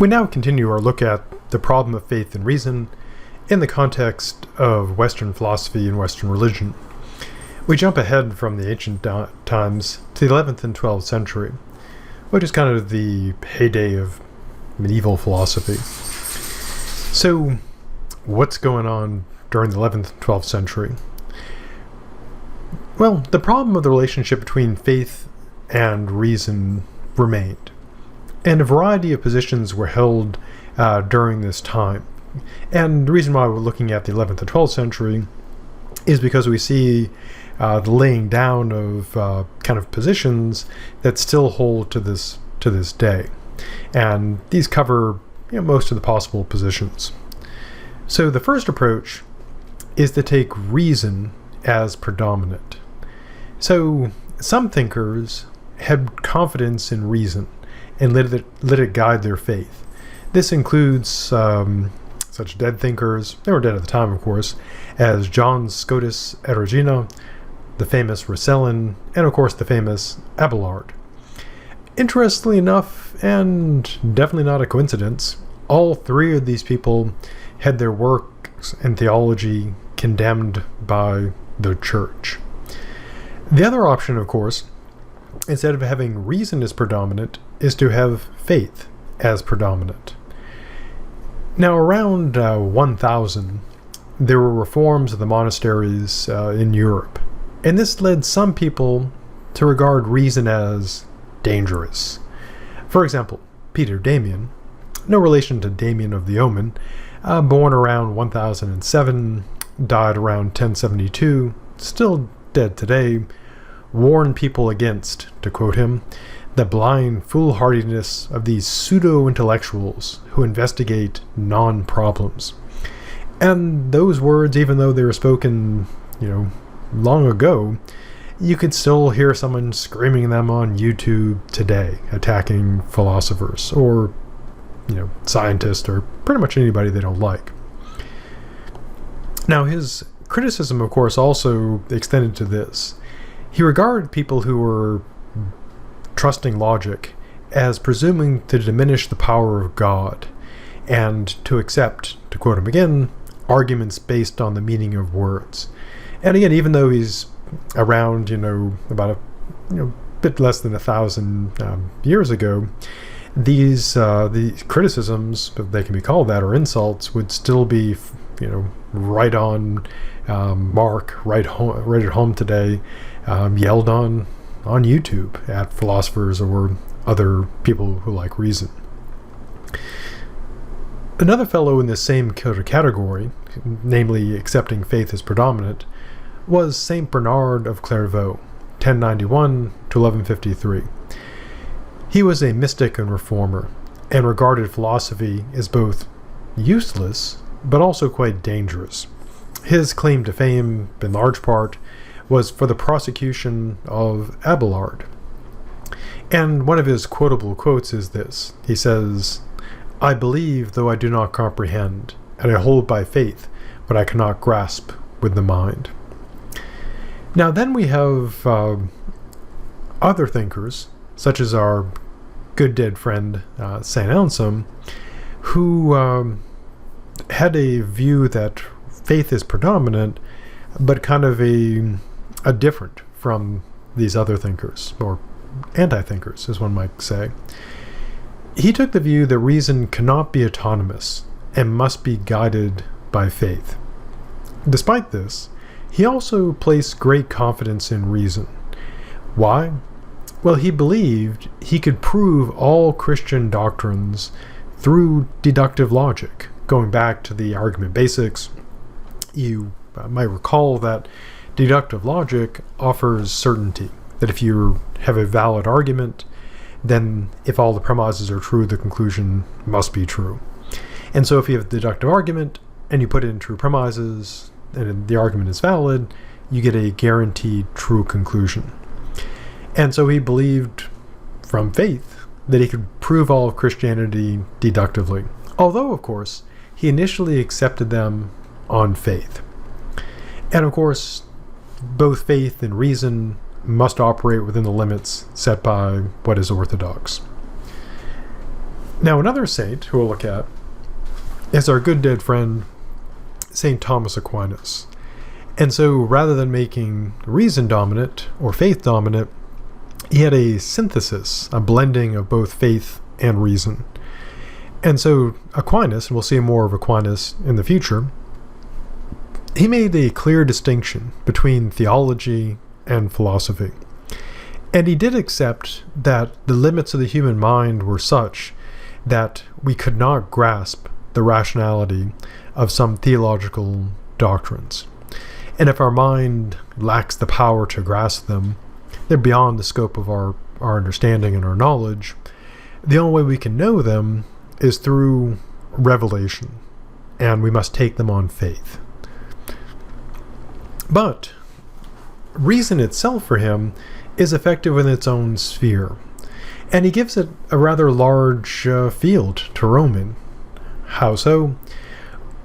We now continue our look at the problem of faith and reason in the context of Western philosophy and Western religion. We jump ahead from the ancient times to the 11th and 12th century, which is kind of the heyday of medieval philosophy. So, what's going on during the 11th and 12th century? Well, the problem of the relationship between faith and reason remained, and a variety of positions were held during this time. And the reason why we're looking at the 11th and 12th century is because we see the laying down of kind of positions that still hold to this day. And these cover most of the possible positions. So the first approach is to take reason as predominant. So some thinkers had confidence in reason and let it guide their faith. This includes such dead thinkers, they were dead at the time of course, as John Scotus Erigena, the famous Rosellin, and of course the famous Abelard. Interestingly enough, and definitely not a coincidence, all three of these people had their works and theology condemned by the church. The other option, of course, instead of having reason as predominant, is to have faith as predominant. Now, around 1000, there were reforms of the monasteries in Europe, and this led some people to regard reason as dangerous. For example, Peter Damian, no relation to Damien of the Omen, born around 1007, died around 1072, still dead today, warned people against, to quote him, the blind foolhardiness of these pseudo-intellectuals who investigate non-problems. And those words, even though they were spoken, long ago, you could still hear someone screaming them on YouTube today, attacking philosophers or, scientists or pretty much anybody they don't like. Now, his criticism, of course, also extended to this. He regarded people who were trusting logic as presuming to diminish the power of God and to accept, to quote him again, arguments based on the meaning of words. And again, even though he's around, about a bit less than 1,000 years ago, these criticisms, if they can be called that, or insults, would still be, right on mark, right at home today, yelled on YouTube at philosophers or other people who like reason. Another fellow in this same category, namely accepting faith as predominant, was Saint Bernard of Clairvaux, 1091 to 1153. He was a mystic and reformer, and regarded philosophy as both useless but also quite dangerous. His claim to fame, in large part, was for the prosecution of Abelard. And one of his quotable quotes is this. He says, "I believe, though I do not comprehend, and I hold by faith what I cannot grasp with the mind." Now then we have other thinkers, such as our good dead friend St. Anselm, who had a view that faith is predominant, but kind of a different from these other thinkers, or anti-thinkers, as one might say. He took the view that reason cannot be autonomous and must be guided by faith. Despite this, he also placed great confidence in reason. Why? Well, he believed he could prove all Christian doctrines through deductive logic. Going back to the argument basics, you might recall that deductive logic offers certainty, that if you have a valid argument, then if all the premises are true, the conclusion must be true. And so if you have a deductive argument and you put in true premises and the argument is valid, you get a guaranteed true conclusion. And so he believed from faith that he could prove all of Christianity deductively, although of course he initially accepted them on faith. And of course, both faith and reason must operate within the limits set by what is orthodox. Now, another saint who we'll look at is our good dead friend, St. Thomas Aquinas. And so rather than making reason dominant or faith dominant, he had a synthesis, a blending of both faith and reason. And so Aquinas, and we'll see more of Aquinas in the future, he made a clear distinction between theology and philosophy. And he did accept that the limits of the human mind were such that we could not grasp the rationality of some theological doctrines. And if our mind lacks the power to grasp them, they're beyond the scope of our understanding and our knowledge. The only way we can know them is through revelation, and we must take them on faith. But reason itself for him is effective in its own sphere, and he gives it a rather large field to roam in. How so?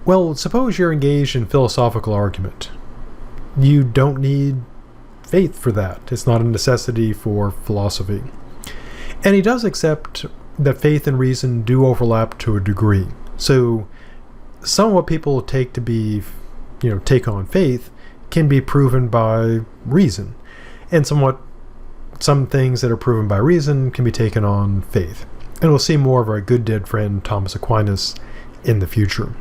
Well, suppose you're engaged in philosophical argument. You don't need faith for that. It's not a necessity for philosophy. And he does accept that faith and reason do overlap to a degree. So some of what people take to be, take on faith can be proven by reason. And some things that are proven by reason can be taken on faith. And we'll see more of our good dead friend Thomas Aquinas in the future.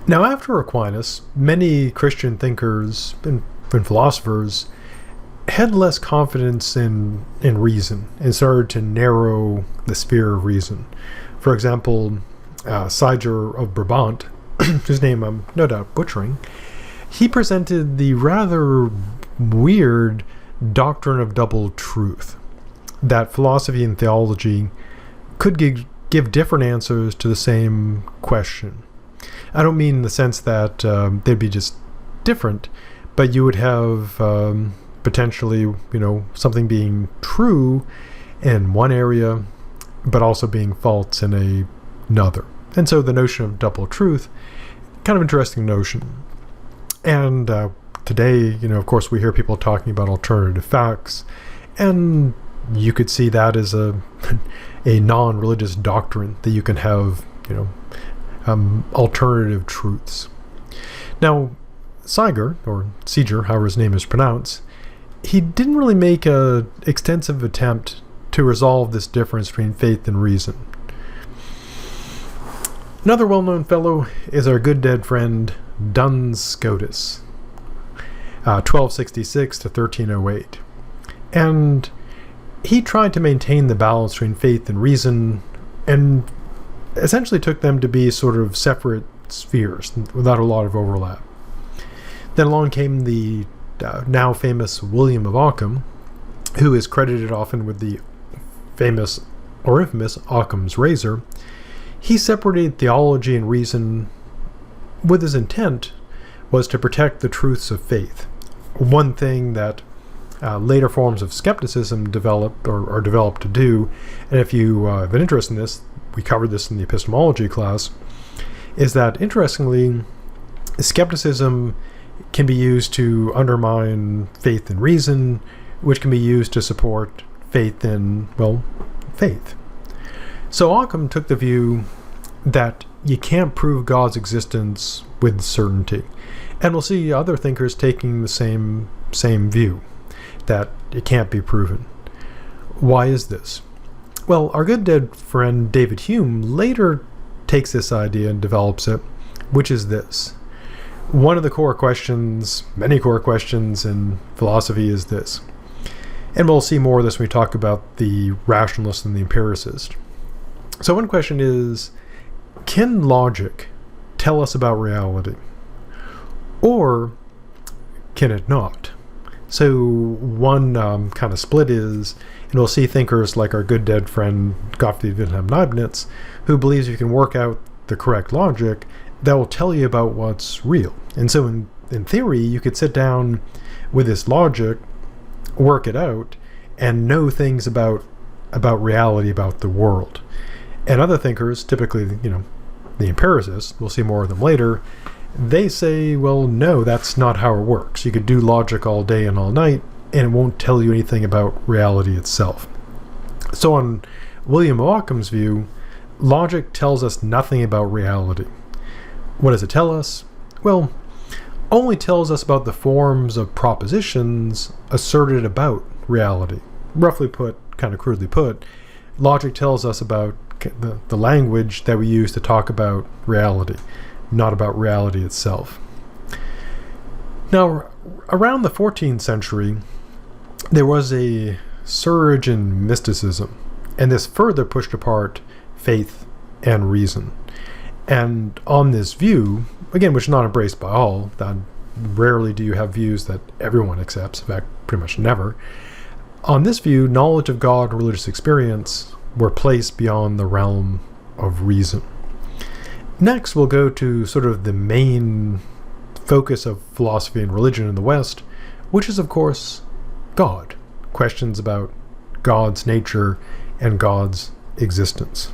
Now, after Aquinas, many Christian thinkers and philosophers had less confidence in reason and started to narrow the sphere of reason. For example, Siger of Brabant, whose name I'm no doubt butchering, he presented the rather weird doctrine of double truth, that philosophy and theology could give different answers to the same question. I don't mean in the sense that they'd be just different, but you would have potentially, something being true in one area, but also being false in another. And so the notion of double truth, kind of interesting notion. And today, of course, we hear people talking about alternative facts, and you could see that as a non-religious doctrine that you can have, alternative truths. Now, Siger, or Siger, however his name is pronounced, he didn't really make an extensive attempt to resolve this difference between faith and reason. Another well-known fellow is our good dead friend Duns Scotus, 1266 to 1308. And he tried to maintain the balance between faith and reason, and essentially took them to be sort of separate spheres without a lot of overlap. Then along came the now famous William of Ockham, who is credited often with the famous or infamous Occam's razor. He separated theology and reason with his intent was to protect the truths of faith. One thing that later forms of skepticism developed or are developed to do, and if you have an interest in this, we covered this in the epistemology class, is that interestingly, skepticism can be used to undermine faith and reason, which can be used to support faith in, faith. So Occam took the view that you can't prove God's existence with certainty. And we'll see other thinkers taking the same view, that it can't be proven. Why is this? Well, our good dead friend David Hume later takes this idea and develops it, which is this. One of the core questions, many core questions in philosophy is this. And we'll see more of this when we talk about the rationalist and the empiricist. So one question is, can logic tell us about reality? Or can it not? So one kind of split is, and we'll see thinkers like our good dead friend Gottfried Wilhelm Leibniz, who believes you can work out the correct logic that will tell you about what's real. And so in theory, you could sit down with this logic, work it out, and know things about reality, about the world. And other thinkers, typically, the empiricists, we'll see more of them later, they say, well, no, that's not how it works. You could do logic all day and all night, and it won't tell you anything about reality itself. So on William of Ockham's view, logic tells us nothing about reality. What does it tell us? Well, only tells us about the forms of propositions asserted about reality. Roughly put, kind of crudely put, logic tells us about the language that we use to talk about reality, not about reality itself. Now, around the 14th century, there was a surge in mysticism, and this further pushed apart faith and reason. And on this view, again, which is not embraced by all, that rarely do you have views that everyone accepts, in fact, pretty much never. On this view, knowledge of God and religious experience were placed beyond the realm of reason. Next, we'll go to sort of the main focus of philosophy and religion in the West, which is, of course, God. Questions about God's nature and God's existence.